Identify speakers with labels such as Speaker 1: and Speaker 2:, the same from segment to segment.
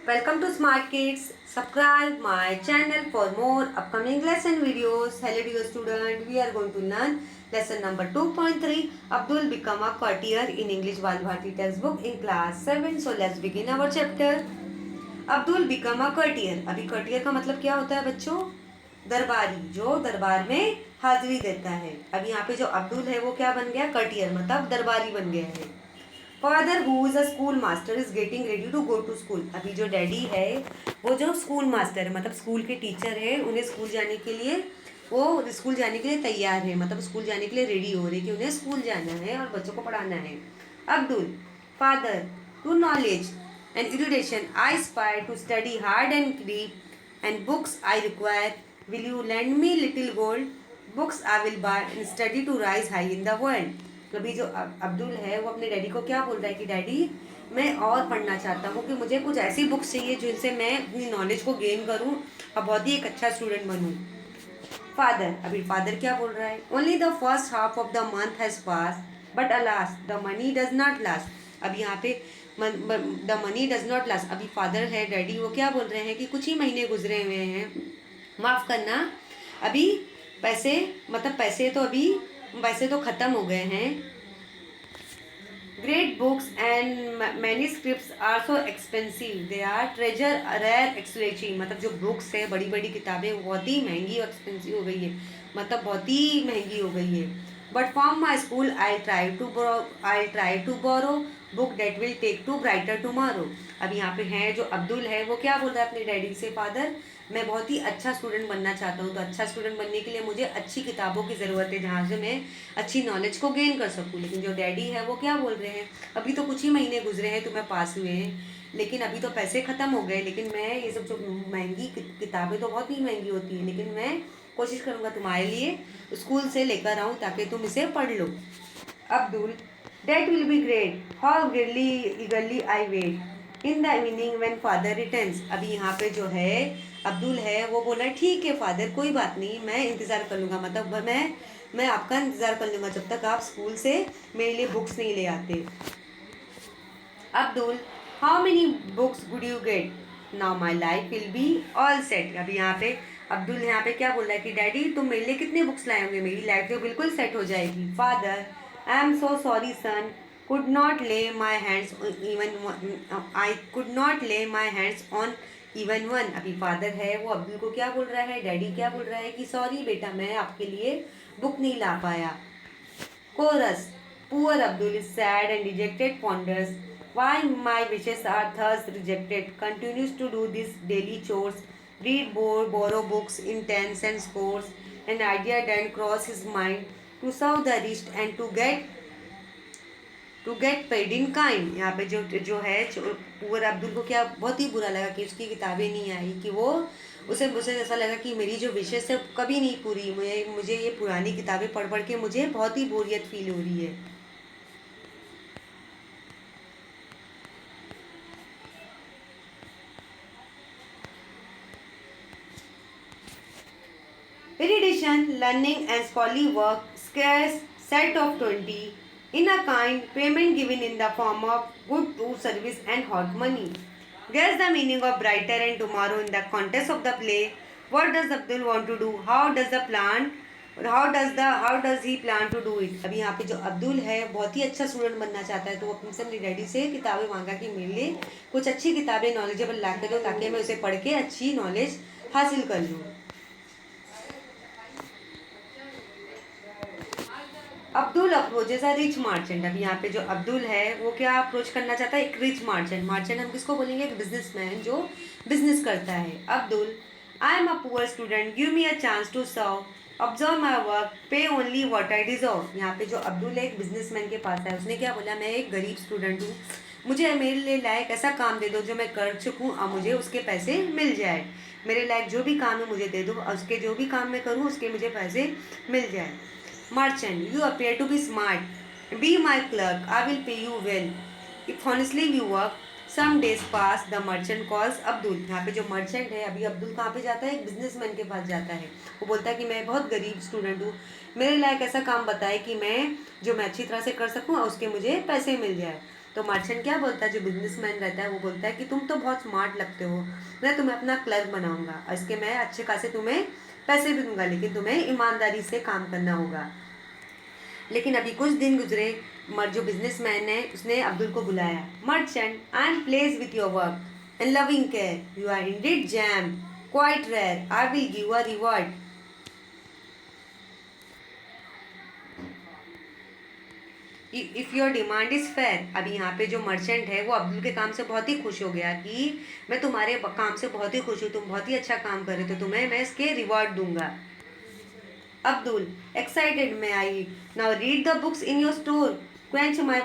Speaker 1: Welcome to Smart Kids. Subscribe my channel for more upcoming lesson videos. Hello dear student, we are going to learn lesson number 2.3. Abdul become a courtier in English Val Bharti textbook in class 7. So let's begin our chapter. Abdul become a courtier. अभी courtier का मतलब क्या होता है बच्चों? दरबारी, जो दरबार में हाजिरी देता है। अब यहाँ पे जो अब्दुल है वो क्या बन गया? कर्टियर, मतलब दरबारी बन गया है। Father who is a school master is getting ready to go to school. अभी जो डैडी है वो जो स्कूल मास्टर है, मतलब स्कूल के टीचर है, उन्हें स्कूल जाने के लिए वो स्कूल जाने के लिए तैयार है, मतलब स्कूल जाने के लिए रेडी हो रहे कि उन्हें स्कूल जाना है और बच्चों को पढ़ाना है। Abdul father to knowledge and education I aspire to study hard and read and books I require. Will you lend me little gold? Books I will buy and study to rise high in the world. अभी जो अब्दुल है वो अपने daddy को क्या बोल रहा है कि डैडी मैं और पढ़ना चाहता हूँ कि मुझे कुछ ऐसी बुक्स चाहिए जिनसे मैं अपनी नॉलेज को गेन करूँ और बहुत ही एक अच्छा स्टूडेंट बनूँ। फादर, अभी फादर क्या बोल रहा है? Only the first half of the month has pass but alas the money does not last. अब यहाँ पे the money does not last. अभी फादर है, डैडी, वो क्या बोल रहे हैं कि कुछ ही महीने गुजरे हुए हैं, माफ़ करना, अभी पैसे, मतलब पैसे तो ख़त्म हो गए हैं। Great books and manuscripts are so expensive, they are treasure rare एक्सलेची। मतलब जो बुक्स है, बड़ी बड़ी किताबें, बहुत ही महंगी और एक्सपेंसिव हो गई है, मतलब बहुत ही महंगी हो गई है। But from my school I try to borrow book that will take to brighter tomorrow. अब यहाँ पे है जो अब्दुल है वो क्या बोल रहा है अपने डैडी से? फादर मैं बहुत ही अच्छा स्टूडेंट बनना चाहता हूँ, तो अच्छा स्टूडेंट बनने के लिए मुझे अच्छी किताबों की ज़रूरत है जहाँ से मैं अच्छी नॉलेज को गेन कर सकूँ। लेकिन जो डैडी है वो क्या बोल रहे हैं? अभी तो कुछ ही महीने गुजरे हैं, तुम्हें पास हुए हैं, लेकिन अभी तो पैसे ख़त्म हो गए, लेकिन मैं ये सब जो महंगी किताबें तो बहुत ही महंगी होती हैं, लेकिन मैं कोशिश करूँगा तुम्हारे लिए स्कूल से लेकर आऊँ ताकि तुम इसे पढ़ लो। Abdul That will be great. How eagerly I wait. In the evening when father returns. अभी यहाँ पे जो है अब्दुल है वो बोला ठीक है फादर, कोई बात नहीं, मैं इंतज़ार कर लूँगा, मतलब मैं आपका इंतज़ार कर लूँगा जब तक आप स्कूल से मेरे लिए बुक्स नहीं ले आते। Abdul how many books would you get? Now my life will be all set. अभी यहाँ पे अब्दुल यहाँ पे क्या बोल रहा है कि डैडी तुम मेरे लिए कितने बुक्स लाए होंगे, मेरी लाइफ तो बिल्कुल सेट हो जाएगी। Father I am so sorry son, could not lay my hands on even one, I could not lay my hands on even one. अभी फादर है वो अब्दुल को क्या बोल रहा है? डैडी क्या बोल रहा है कि सॉरी बेटा मैं आपके लिए बुक नहीं ला पाया। Chorus poor Abdul is sad and dejected ponders why my wishes are thus rejected, continues to do these daily chores, read, borrow books in tens and scores, an idea then cross his mind to serve the rich and to get paid in kind. यहाँ पे जो है poor Abdul को क्या बहुत ही बुरा लगा कि उसकी किताबें नहीं आई, कि वो उसे ऐसा लगा कि मेरी जो विशेष है कभी नहीं पूरी, मुझे ये पुरानी किताबें पढ़ पढ़ के मुझे बहुत ही बोरियत फील हो रही है। Erudition, learning and scholarly work, scarce set of 20, in a kind, payment given in the form of good to service and hot money. Guess the meaning of brighter and tomorrow in the context of the play. What does Abdul want to do? How does he plan to do it? अभी यहाँ पे जो अब्दुल है बहुत ही अच्छा student बनना चाहता है, तो वो अपने डैडी से किताबें मांगा कि मेरे लिए कुछ अच्छी किताबें नॉलेजेबल ला के दो ताकि मैं उसे पढ़ के अच्छी नॉलेज हासिल कर लूँ। Abdul approaches a rich merchant. अभी यहाँ पे जो अब्दुल है वो क्या अप्रोच करना चाहता है? एक रिच मार्चेंट। मार्चेंट हम किसको बोलेंगे? एक बिजनेसमैन जो बिजनेस करता है। Abdul I am a poor student, give me a chance to serve, observe my work, pay only what I deserve. यहाँ पे जो अब्दुल है एक बिजनेसमैन के पास है, उसने क्या बोला? मैं एक गरीब स्टूडेंट हूँ, मुझे मेरे लिए लायक ऐसा काम दे दो जो मैं कर चुकूँ और मुझे उसके पैसे मिल जाए। मेरे लायक जो भी काम है मुझे दे दो और उसके जो भी काम मैं करूँ उसके मुझे पैसे मिल जाए। Merchant, you appear to be smart. Be my clerk, I will pay you well. If honestly you work, some days pass, the merchant calls Abdul. यहाँ पे जो मर्चेंट है, अभी अब्दुल कहाँ पे जाता है? एक बिजनेसमैन के पास जाता है। वो बोलता है कि मैं बहुत गरीब स्टूडेंट हूँ, मेरे लायक ऐसा काम बताए कि मैं अच्छी तरह से कर सकूँ और उसके मुझे पैसे मिल जाए। तो मर्चेंट क्या बोलता है, जो बिजनेसमैन रहता है वो बोलता है कि तुम तो बहुत स्मार्ट लगते हो, मैं तुम्हें अपना क्लर्क बनाऊंगा, इसके मैं अच्छे खासे तुम्हें पैसे भी दूंगा, लेकिन तुम्हें ईमानदारी से काम करना होगा। लेकिन अभी कुछ दिन गुजरे, जो बिजनेसमैन है उसने अब्दुल को बुलाया। Merchant, I am pleased with your work and loving care, you are indeed gem quite rare, I will give a reward if your demand is fair. अभी यहाँ पे जो मर्चेंट है वो अब्दुल के काम से बहुत ही खुश हो गया कि मैं तुम्हारे काम से बहुत ही खुश हूँ, तुम बहुत ही अच्छा काम कर रहे हो, तो तुम्हें मैं इसके रिवॉर्ड दूंगा। Abdul, excited may I now read the books in your store. Quench my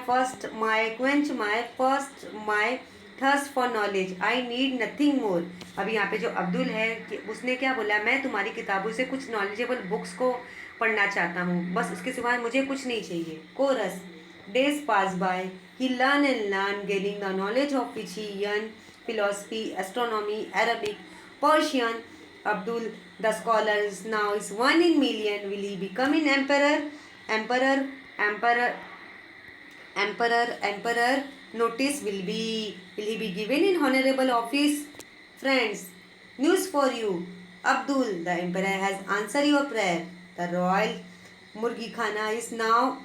Speaker 1: thirst for knowledge. I need nothing more. अभी यहाँ पे जो अब्दुल है उसने क्या बोला, मैं तुम्हारी किताबों से कुछ नॉलेजेबल बुक्स को पढ़ना चाहता हूँ, बस उसके सिवाय मुझे कुछ नहीं चाहिए। Chorus, days pass by. He learn and learn, gaining the knowledge of Fijian philosophy, astronomy, Arabic, Persian. Abdul, the scholar, is now is one in million. Will he become an emperor? Emperor, emperor, emperor. Notice will he be given in honorable office? Friends, news for you. Abdul, the emperor has answered your prayer. The royal Murgi Khana is now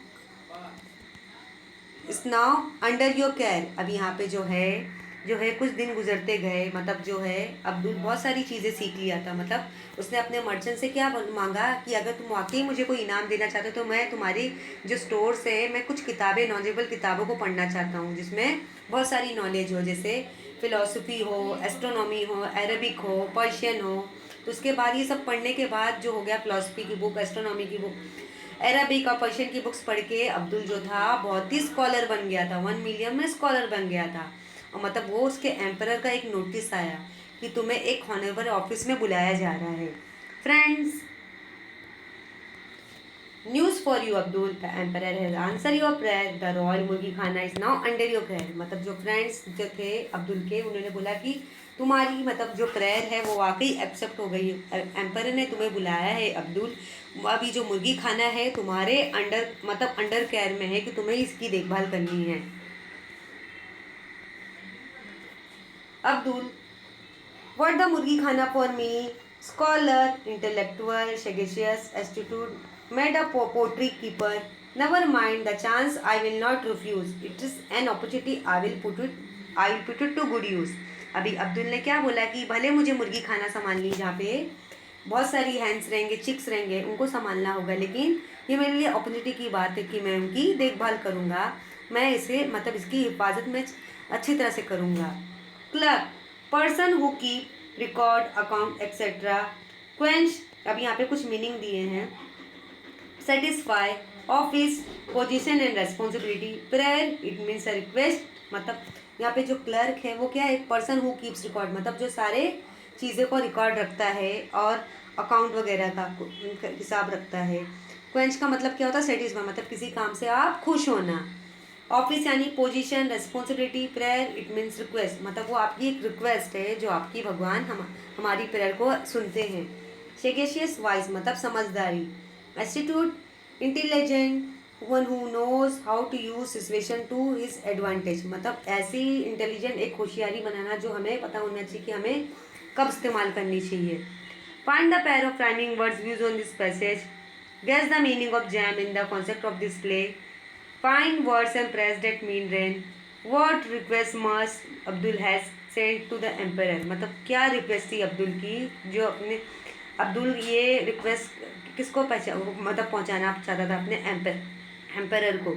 Speaker 1: under your care. अभी यहाँ पे जो है कुछ दिन गुजरते गए, मतलब जो है अब्दुल बहुत सारी चीज़ें सीख लिया था। मतलब उसने अपने मर्चेंट से क्या मांगा कि अगर तुम वाकई मुझे कोई इनाम देना चाहते हो तो मैं तुम्हारी जो स्टोर से मैं कुछ किताबें, नॉलेजेबल किताबों को पढ़ना चाहता हूँ जिसमें बहुत सारी नॉलेज हो, जैसे फ़िलासफ़ी हो, एस्ट्रोनॉमी हो, अरबिक हो, पर्शियन हो। तो उसके बाद ये सब पढ़ने के बाद जो हो गया, फ़िलासफ़ी की बुक, एस्ट्रोनॉमी की बुक, अरबिक और पर्शियन की बुक्स पढ़ के अब्दुल जो था बहुत ही स्कॉलर बन गया था, 1 मिलियन में स्कॉलर बन गया था। और मतलब वो उसके एम्परर का एक नोटिस आया कि तुम्हें एक हॉनरेबल ऑफिस में बुलाया जा रहा है। Friends, news for you, Abdul, the emperor has answer your prayer, the royal मुर्गी खाना is now under your prayer. मतलब जो फ्रेंड्स जो थे अब्दुल के, उन्होंने बोला कि तुम्हारी मतलब जो प्रेयर है वो वाकई एक्सेप्ट हो गई, एम्परर ने तुम्हें बुलाया है अब्दुल, अभी जो मुर्गी खाना है तुम्हारे अंडर, मतलब अंडर केयर में है कि तुम्हें इसकी देखभाल करनी है। अब्दुल, व्हाट द मुर्गी खाना for me? Scholar, intellectual, sagacious, astute, made a poultry keeper, never mind the chance, I will not refuse, it is an opportunity, I will put it to good use. अभी अब्दुल ने क्या बोला कि भले मुझे मुर्गी खाना संभालनी, जहाँ पे बहुत सारी हैंड्स रहेंगे, चिक्स रहेंगे, उनको संभालना होगा, लेकिन ये मेरे लिए अपॉर्चुनिटी की बात है कि मैं उनकी देखभाल करूँगा, मैं इसे मतलब इसकी हिफाजत में अच्छी तरह से करूँगा। Clerk, person who keep record, account, etcetera. Quench, अब यहाँ पे कुछ मीनिंग दिए हैं। Satisfy, office, position and responsibility. Prayer, it means a request, मतलब यहाँ पे जो क्लर्क है वो क्या है, एक पर्सन हु कीप्स रिकॉर्ड, मतलब जो सारे चीज़ों को रिकॉर्ड रखता है और अकाउंट वगैरह का हिसाब रखता है। क्वेंच का मतलब क्या होता है, सेटिस्फाई, मतलब किसी काम से आप खुश होना। ऑफिस यानी position, responsibility. Prayer, it means request, मतलब वो आपकी एक रिक्वेस्ट है जो आपकी भगवान हमारी प्रेयर को सुनते हैं। सेगेशियस, वाइज, मतलब समझदारी। Astute, intelligent, one who knows how to use situation to his advantage, मतलब ऐसी इंटेलिजेंट, एक होशियारी बनाना जो हमें पता होना चाहिए कि हमें कब इस्तेमाल करनी चाहिए। Find the pair of rhyming words use on this passage, guess the meaning of gem in the concept of this play, find words and prayers that mean rain, what request must Abdul has sent to the emperor, मतलब क्या request थी अब्दुल की, जो अपने अब्दुल ये request किसको मतलब पहुंचाना चाहता था अपने एम्परर को।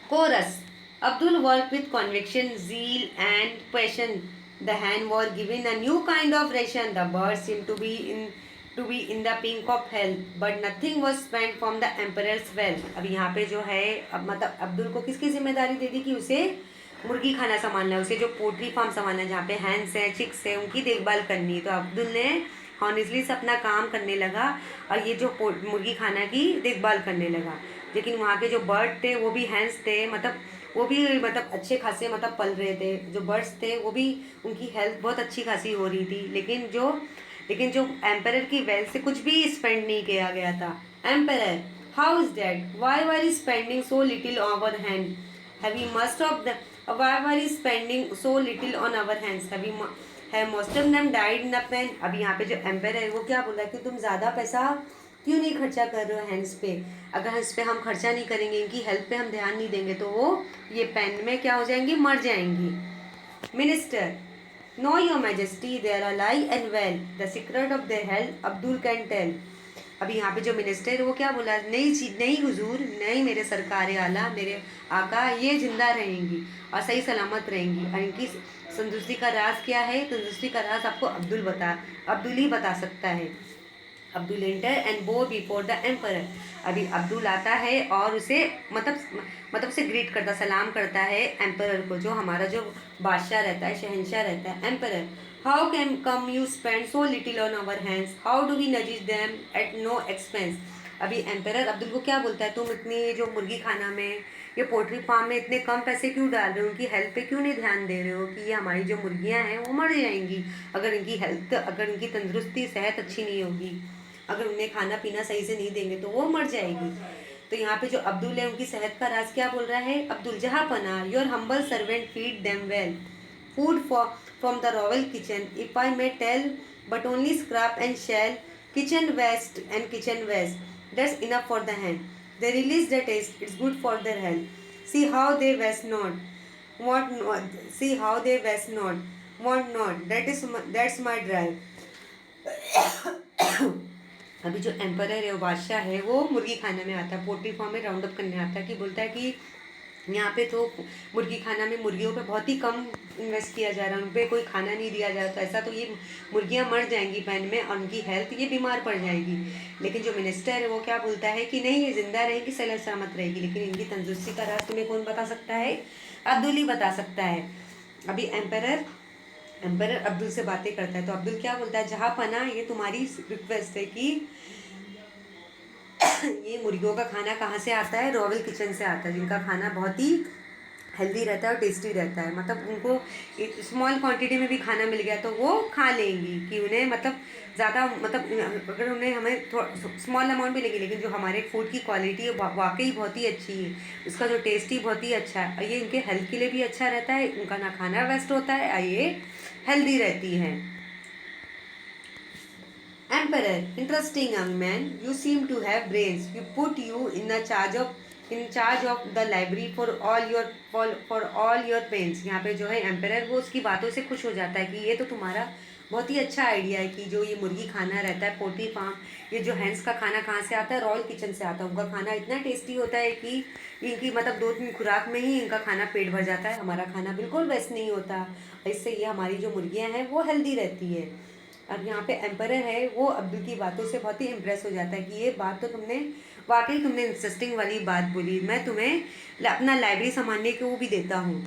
Speaker 1: Chorus, Abdul worked with conviction, zeal and passion. The hand was given a new kind of ration. The birds seemed to be in the pink of health, but nothing was spent from the emperor's wealth. अब यहाँ पे जो है, अब मतलब अब्दुल को किसकी जिम्मेदारी दे दी कि उसे मुर्गी खाना संभालना है, उसे जो पोल्ट्री फार्म संभालना है जहाँ पे हैंड्स हैं, चिक्स हैं, उनकी देखभाल करनी है। तो अब्दुल ने हॉनेस्टली से अपना काम करने लगा और ये जो मुर्गी खाना की देखभाल करने लगा। लेकिन वहाँ के जो बर्ड थे वो भी हैंड्स थे, मतलब वो भी मतलब अच्छे खासे मतलब पल रहे थे। जो बर्ड्स थे वो भी, उनकी हेल्थ बहुत अच्छी खासी हो रही थी, लेकिन जो एम्परर की वेल्थ से कुछ भी स्पेंड नहीं किया गया था। Emperor, how is that, why are you spending so little our hand, Have we most of them? Why are we spending so little on our hands? Have most of them died in the pen? अब यहाँ पे जो empire है वो क्या बोल रहा है कि तुम ज़्यादा पैसा क्यों नहीं खर्चा कर रहे हो हैंड्स पे। अगर इस पे हम खर्चा नहीं करेंगे, इनकी हेल्थ पे हम ध्यान नहीं देंगे तो वो ये पेन में क्या हो जाएंगी, मर जाएंगी। Minister, no your majesty they are alive and well, the secret of their health Abdul can tell. अभी यहाँ पे जो मिनिस्टर है वो क्या बोला, नहीं हुजूर, नहीं मेरे सरकार आला, मेरे आका, ये जिंदा रहेंगी और सही सलामत रहेंगी। और इनकी तंदुरुस्ती का राज क्या है? तंदुरुस्ती का राज आपको अब्दुल ही बता सकता है। अब्दुल एंटर एंड बो बिफोर द एम्पर। अभी अब्दुल आता है और उसे मतलब उसे ग्रीट करता, सलाम करता है एम्पर को, जो हमारा जो बादशाह रहता है, शहंशाह रहता है, emperor. How can come you spend so little on our hands, how do we nourish them at no expense. अभी एम्पर अब्दुल को क्या बोलता है, तुम इतनी जो मुर्गी खाना में, ये पोल्ट्री फार्म में इतने कम पैसे क्यों डाल रहे हो, उनकी हेल्थ पे क्यों नहीं ध्यान दे रहे हो कि ये हमारी जो मुर्गियां हैं वो मर जाएंगी अगर इनकी तंदुरुस्ती, सेहत अच्छी नहीं होगी, अगर उन्हें खाना पीना सही से नहीं देंगे तो वो मर जाएगी। तो यहाँ पे जो अब्दुल है उनकी सेहत का राज क्या बोल रहा है, अब्दुल जहाँ पना, your humble servant feed them well, food from the royal kitchen, if I may tell but only scrap and shell, kitchen waste that's enough for the hand, they relish the taste, it's good for their health, see how they waste not what not, see how they waste not what not, that's my drive. अभी जो emperor है, वो बादशाह है, वो मुर्गी खाना में आता है, पोल्ट्री फार्म में राउंड अप करने आता है, कि बोलता है कि यहाँ पे तो मुर्गी खाना में मुर्गियों पे बहुत ही कम इन्वेस्ट किया जा रहा है, उन पर कोई खाना नहीं दिया जा रहा, तो ऐसा तो ये मुर्गियाँ मर जाएंगी पैन में और उनकी हेल्थ ये बीमार पड़ जाएगी। लेकिन जो मिनिस्टर है वो क्या बोलता है कि नहीं, ये जिंदा रहेगी, सलामत रहेगी, लेकिन इनकी तंदुरुस्ती का राज तुम्हें कौन बता सकता है, अब्दुल ही बता सकता है। अभी एम्पर अब्दुल से बातें करता है, तो अब्दुल क्या बोलता है, जहाँ पना, ये तुम्हारी रिक्वेस्ट है कि ये मुर्गियों का खाना कहाँ से आता है, रॉयल किचन से आता है, जिनका खाना बहुत ही हेल्दी रहता है और टेस्टी रहता है, मतलब उनको एक स्मॉल क्वांटिटी में भी खाना मिल गया तो वो खा लेंगी, कि उन्हें मतलब ज़्यादा, मतलब अगर उन्हें हमें थोड़ा स्मॉल अमाउंट मिलेगी, लेकिन जो हमारे फूड की क्वालिटी है वाकई बहुत ही अच्छी है, उसका जो टेस्ट ही बहुत ही अच्छा है, और ये इनके हेल्थ के लिए भी अच्छा रहता है, उनका ना खाना वेस्ट होता है और ये हेल्दी रहती है। Emperor, interesting young man, you seem to have brains. You put you in charge of the library for all your pains. यहाँ पे जो है एम्पेरर वो उसकी बातों से खुश हो जाता है कि ये तो तुम्हारा बहुत ही अच्छा आइडिया है, कि जो ये मुर्गी खाना रहता है, पोल्ट्री फार्म, ये जो हैंस का खाना कहाँ से आता है, रॉयल किचन से आता है, उनका खाना इतना टेस्टी होता है कि इनकी मतलब 2-3 खुराक में ही इनका खाना पेट भर जाता है, हमारा खाना बिल्कुल वेस्ट नहीं होता, इससे ये हमारी जो मुर्गियाँ हैं वो हेल्दी रहती है। अब यहाँ पे एम्पर है वो अब्दुल की बातों से बहुत ही इम्प्रेस हो जाता है कि ये बात तो तुमने इंटरेस्टिंग वाली बात बोली, मैं तुम्हें अपना लाइब्रेरी संभालने को भी देता हूँ।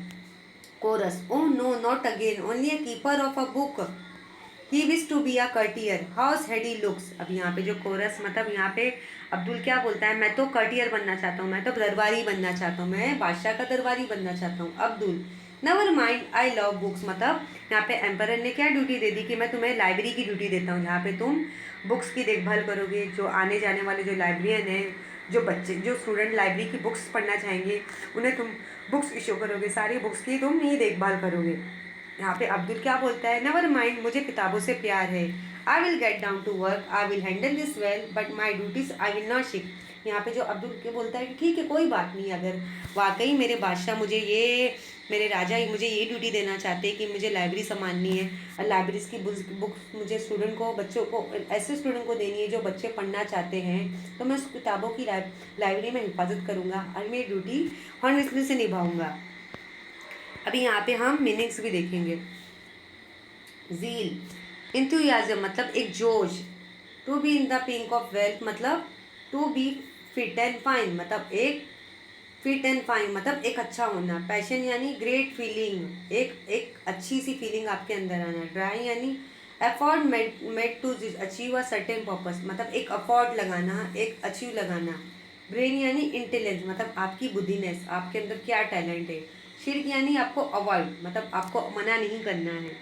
Speaker 1: Chorus, oh no not again, only a keeper of a book, he wish to be a courtier, house head he looks. अब यहाँ पे जो कोरस, मतलब यहाँ पे अब्दुल क्या बोलता है, मैं तो कर्टियर बनना चाहता हूँ, मैं तो दरबारी बनना चाहता हूँ, मैं बादशाह का दरबारी बनना चाहता हूँ। Abdul, never mind, I love books, मतलब यहाँ पे एम्परर ने क्या ड्यूटी दे दी कि मैं तुम्हें लाइब्रेरी की ड्यूटी देता हूँ, जहाँ पे तुम बुक्स की देखभाल करोगे, जो आने जाने वाले जो लाइब्रेरियन हैं, जो स्टूडेंट लाइब्रेरी की बुक्स पढ़ना चाहेंगे, उन्हें तुम बुक्स इशू करोगे, सारी बुक्स की तुम ही देखभाल करोगे। यहाँ पे अब्दुल क्या बोलता है, नेवर माइंड, मुझे किताबों से प्यार है, I will get down to work, I will handle this well, but my duties I will not shirk. यहाँ पे जो अब्दुल के बोलता है कि ठीक है, कोई बात नहीं, अगर वाकई मेरे बादशाह मेरे राजा मुझे ये ड्यूटी देना चाहते हैं कि मुझे लाइब्रेरी संभालनी है, और लाइब्रेरीज की बुक्स मुझे बच्चों को, ऐसे स्टूडेंट को देनी है जो बच्चे पढ़ना चाहते हैं, तो मैं उस किताबों की लाइब्रेरी में हिफाजत करूँगा और मेरी ड्यूटी हॉनेस्टली से निभाऊँगा। अभी यहाँ पे हम मीनिंग्स भी देखेंगे। ज़ील, इंथुजियाज्म, मतलब एक जोश। To be in the pink of wealth, मतलब to be fit and fine, मतलब एक अच्छा होना। पैशन यानी ग्रेट फीलिंग, एक अच्छी सी फीलिंग आपके अंदर आना। ड्राई यानी effort made to achieve a certain purpose, मतलब एक अफॉर्ट लगाना, एक अचीव लगाना। ब्रेन यानी इंटेलिजेंस, मतलब आपकी बुद्धिनेस, आपके अंदर क्या टैलेंट है। शिर्क यानी आपको अवॉइड, मतलब आपको मना नहीं करना है।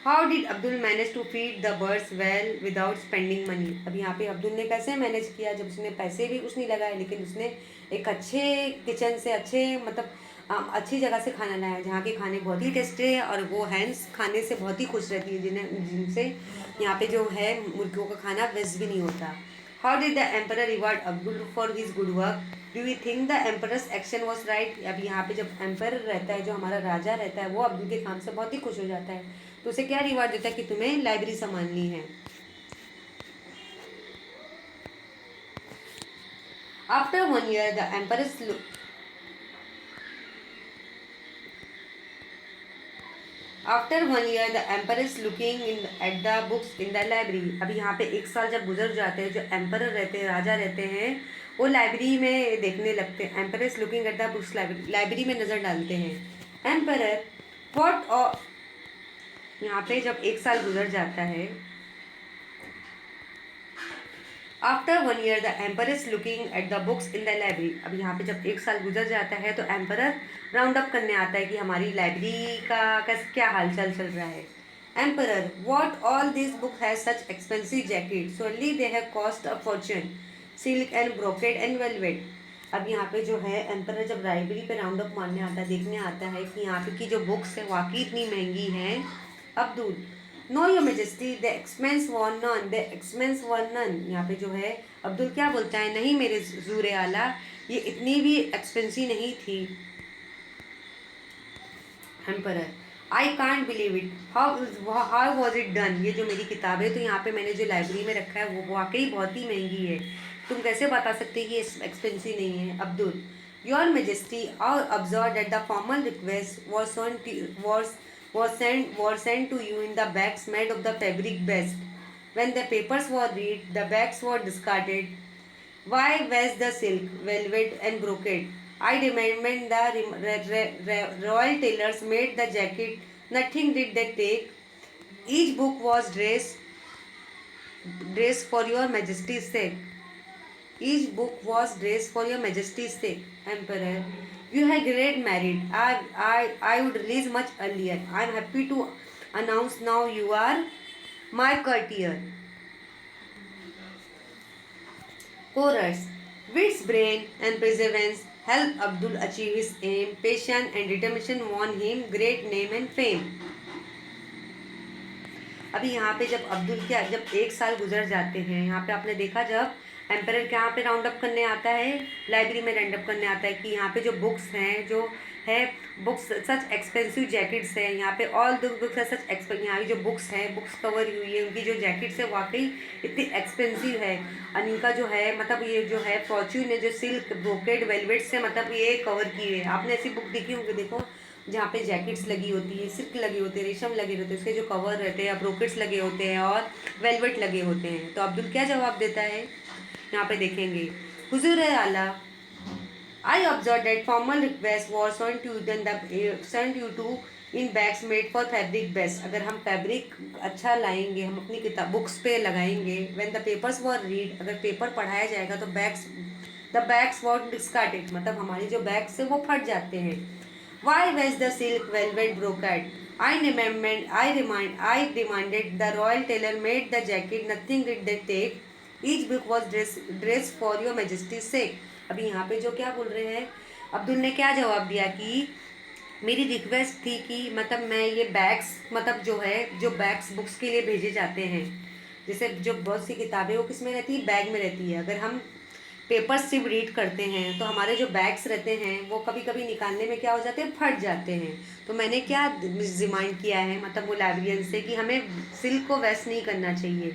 Speaker 1: How did Abdul manage to feed the birds well without spending money. अब यहाँ पे अब्दुल ने कैसे मैनेज किया, जब उसने पैसे भी कुछ नहीं लगाए, लेकिन उसने एक अच्छे किचन से, अच्छे मतलब अच्छी जगह से खाना लाया जहाँ के खाने बहुत ही टेस्टी है, और वो हैंस खाने से बहुत ही खुश रहती है, जिनसे यहाँ पे जो है मुर्गियों का खाना वेस्ट भी नहीं होता। How did the emperor reward Abdul for his good work? Do you think the emperor's action was right? अब यहाँ पे जब एम्पर रहता है, जो हमारा राजा रहता है, वो अब्दुल के काम से बहुत ही खुश हो जाता है, तो उसे क्या रिवार्ड देता है कि तुम्हें लाइब्रेरी संभालनी है। After 1 year the emperor's after 1 year the emperor's looking in at the books in the library. अभी यहाँ पे 1 साल जब गुजर जाते हैं, जो एम्पर रहते हैं, राजा रहते हैं, वो लाइब्रेरी में देखने लगते हैं। Emperor's looking at the books, library में नज़र डालते हैं। एम्पर व्हाट, यहाँ पे जब 1 साल गुजर जाता है, after 1 year the emperor is looking at the books in the library. अब यहाँ पे जब 1 साल गुजर जाता है, तो एम्परर राउंड अप करने आता है कि हमारी लाइब्रेरी का कैसे क्या हालचाल चल रहा है। Emperor what all this book has such expensive jacket, surely they have cost a fortune, silk and brocade and velvet. अब यहाँ पे जो है एम्परर जब लाइब्रेरी पे राउंड अप मारने आता है, देखने आता है कि यहाँ पे की जो बुक्स है वाकई इतनी महंगी हैं। Abdul no your majesty the expense were none, the expense were none. यहाँ पे जो है अब्दुल क्या बोलता है, नहीं मेरे ज़ूरे आला, ये इतनी भी एक्सपेंसिव नहीं थी। Emperor I can't believe it, how was it done? ये जो मेरी किताब है, तो यहाँ पे मैंने जो लाइब्रेरी में रखा है वो वाकई बहुत ही महंगी है, तुम कैसे बता सकते कि ये एक्सपेंसिव नहीं है? अब्दुल योर मेजेस्टी और observe that the formal request was sent to you in the bags made of the fabric best. When the papers were read, the bags were discarded. Why was the silk, velvet and brocade? I demanded the royal tailors made the jacket. Nothing did they take. Each book was dressed for your majesty's sake. Each book was dressed for your majesty's sake. Emperor, you have great merit. I would release much earlier. I am happy to announce now you are my courtier. Chorus. Wit's brain and perseverance help Abdul achieve his aim. Patience and determination won him great name and fame. अभी यहाँ पे जब अब्दुल के जब 1 साल गुजर जाते हैं, यहाँ पे आपने देखा जब एम्परर के यहाँ पे राउंड अप करने आता है, लाइब्रेरी में राउंड अप करने आता है कि यहाँ पे जो बुक्स हैं, जो है बुक्स सच एक्सपेंसिव जैकेट्स है, यहाँ पे ऑल द बुक्स है सच एक्सपेंसिव, यहाँ की जो बुक्स हैं, बुक्स कवर हुई है, उनकी जो जैकेट्स है वाकई इतनी एक्सपेंसिव है, और इनका जो है मतलब ये जो है फॉर्च्यून है, जो सिल्क ब्रोकेड वेलवेट से मतलब ये कवर की है। आपने ऐसी बुक देखी होंगी, देखो जहाँ पे जैकेट्स लगी होती है, सिल्क लगे होते हैं, रेशम लगे होते हैं, उसके जो कवर रहते हैं, ब्रोकेट्स लगे होते हैं और वेलवेट लगे होते हैं। तो अब्दुल क्या जवाब देता है, यहाँ पे देखेंगे। हुजूर आला, I observe that formal request was sent you to in bags made for fabric best. अगर हम फैब्रिक अच्छा लाएंगे, हम अपनी किताब बुक्स पे लगाएंगे, when the papers were read, अगर पेपर पढ़ाया जाएगा तो द बैग्स वॉर डिस्कार्डेड, मतलब हमारी जो बैग्स है वो फट जाते हैं। Why was the silk velvet brocade? I demanded the royal tailor made the jacket. Nothing did they take. Each book was dressed for your majesty's sake. अभी यहाँ पे जो क्या बोल रहे हैं, अब्दुल ने क्या जवाब दिया कि मेरी रिक्वेस्ट थी कि मतलब मैं ये बैग्स, मतलब जो है जो बैग्स बुक्स के लिए भेजे जाते हैं, जैसे जो बहुत सी किताबें वो किस में रहती है, बैग में रहती है। अगर हम पेपर सिर्फ रीड करते हैं तो हमारे जो बैग्स रहते हैं वो कभी कभी निकालने में क्या हो जाते हैं, फट जाते हैं। तो मैंने क्या रिमाइंड किया है मतलब वो लाइब्रेरियन से कि हमें सिल्क को वेस्ट नहीं करना चाहिए,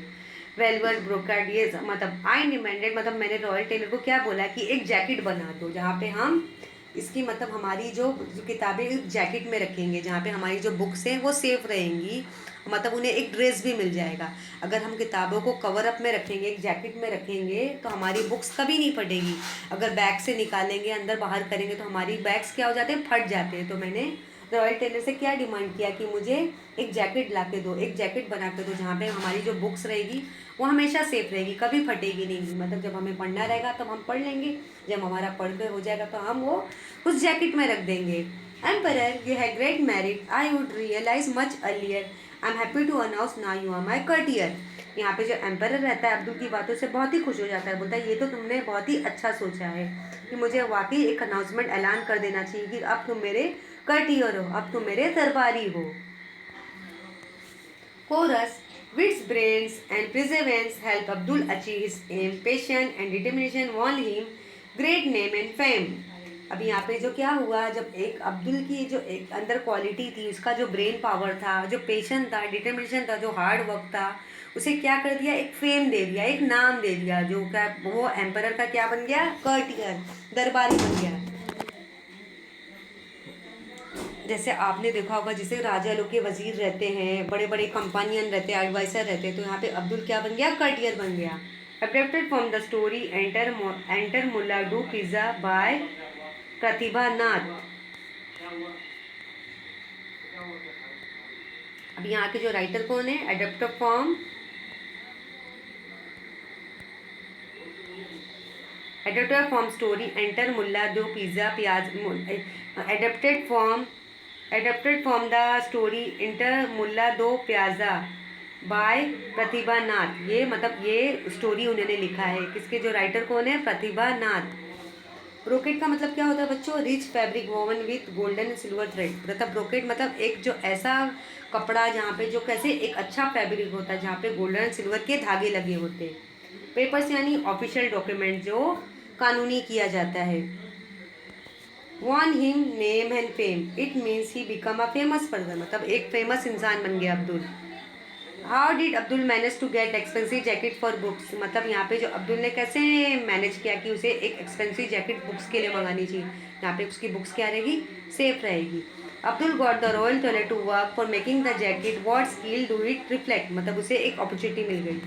Speaker 1: वेलवेट ब्रोकेड, ये मतलब आई डिमांडेड, मतलब मैंने रॉयल टेलर को क्या बोला कि एक जैकेट बना दो जहाँ पे हम इसकी मतलब हमारी जो किताबें जैकेट में रखेंगे, जहाँ पे हमारी जो बुक्स हैं वो सेफ रहेंगी, मतलब उन्हें एक ड्रेस भी मिल जाएगा। अगर हम किताबों को कवर अप में रखेंगे, एक जैकेट में रखेंगे, तो हमारी बुक्स कभी नहीं फटेगी। अगर बैग से निकालेंगे, अंदर बाहर करेंगे तो हमारी बैग्स क्या हो जाते हैं, फट जाते हैं। तो मैंने रॉयल टेलर से क्या डिमांड किया कि मुझे एक जैकेट ला के दो, एक जैकेट बना के दो जहाँ पे हमारी जो बुक्स रहेगी वो हमेशा सेफ रहेगी, कभी फटेगी नहीं। मतलब जब हमें पढ़ना रहेगा तब हम पढ़ लेंगे, जब हमारा पढ़ के हो जाएगा तो हम वो उस जैकेट में रख देंगे। Emperor, you have great merit, I would realise much earlier, I am happy to announce now you are my courtier. यहाँ पे जो एम्पर रहता है अब्दुल की बातों से बहुत ही खुश हो जाता है, बोलता है ये तो तुमने बहुत ही अच्छा सोचा है कि मुझे वाकई एक अनाउंसमेंट ऐलान कर देना चाहिए कि अब तुम मेरे कर्टियर हो, अब तुम मेरे दरबारी हो। Chorus, wit's brains and perseverance help Abdul achieve his aim. Patience and determination won him great name and fame. अभी यहाँ पे जो क्या हुआ, जब एक अब्दुल की जो एक अंदर क्वालिटी थी, उसका जो ब्रेन पावर था, जो पेशेंस था, डिटर्मिनेशन था, जो हार्ड वर्क था, उसे क्या कर दिया, एक फेम दे दिया, एक नाम दे दिया, जो क्या वो एम्परर का क्या बन गया, कर्टियर, दरबारी बन गया। जैसे आपने देखा होगा, जैसे राजा लोग के वजीर रहते हैं, बड़े बड़े कंपानियन रहते हैं, एडवाइसर रहते हैं, तो यहाँ पे अब्दुल क्या बन गया, कर्टियर बन गया। Adapted from the story enter Mulla Do Piyaza by Pratibha Nath. अब यहाँ के जो राइटर कौन है, adapted from story enter Mulla Do Piyaza adapted from the story enter Mulla Do Piyaza bye Pratibha नाथ। ये मतलब ये स्टोरी उन्होंने लिखा है, किसके, जो राइटर कौन है, प्रतिभा नाथ। ब्रोकेट का मतलब क्या होता है बच्चों, rich fabric woven with golden and silver thread. मतलब ब्रोकेट मतलब एक जो ऐसा कपड़ा जहाँ पे जो कैसे एक अच्छा फैब्रिक होता है जहाँ पे गोल्डन एंड सिल्वर के धागे लगे होते हैं। पेपर्स यानी ऑफिशियल डॉक्यूमेंट जो कानूनी किया जाता है। won him name and fame, it means he become a famous person, मतलब एक फेमस इंसान बन गया Abdul. How did Abdul manage to get expensive jacket for books, मतलब यहाँ पे जो अब्दुल ने कैसे मैनेज किया कि उसे एक एक्सपेंसिव जैकेट बुक्स के लिए मंगानी चाहिए, यहाँ पे उसकी बुक्स क्या रहेगी, सेफ रहेगी। Abdul got the royal toilet to work for making the jacket, what skill do it reflect, मतलब उसे एक अपॉर्चुनिटी मिल गई।